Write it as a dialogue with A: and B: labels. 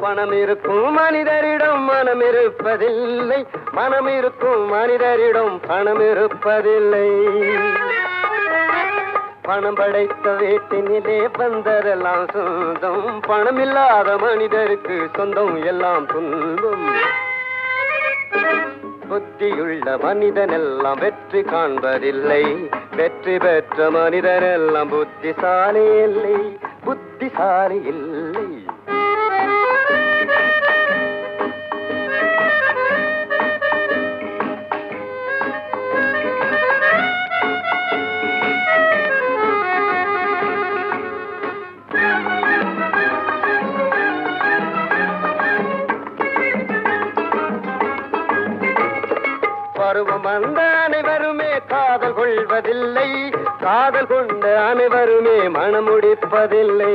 A: பணம் இருக்கும் மனிதரிடம் மனம் இருப்பதில்லை, மனம் இருக்கும் மனிதரிடம் பணம் இருப்பதில்லை. பணம் படைத்த வீட்டினிலே வந்ததெல்லாம் சொந்தம், பணம் இல்லாத மனிதருக்கு சொந்தம் எல்லாம் துன்பம். புத்தியுள்ள மனிதன் எல்லாம் வெற்றி காண்பதில்லை, வெற்றி பெற்ற மனிதன் எல்லாம் புத்திசாலி இல்லை, புத்திசாலி இல்லை. பருவம் வந்த அனைவருமே காதல் கொள்வதில்லை, காதல் கொண்ட அனைவருமே மனம் முடிப்பதில்லை.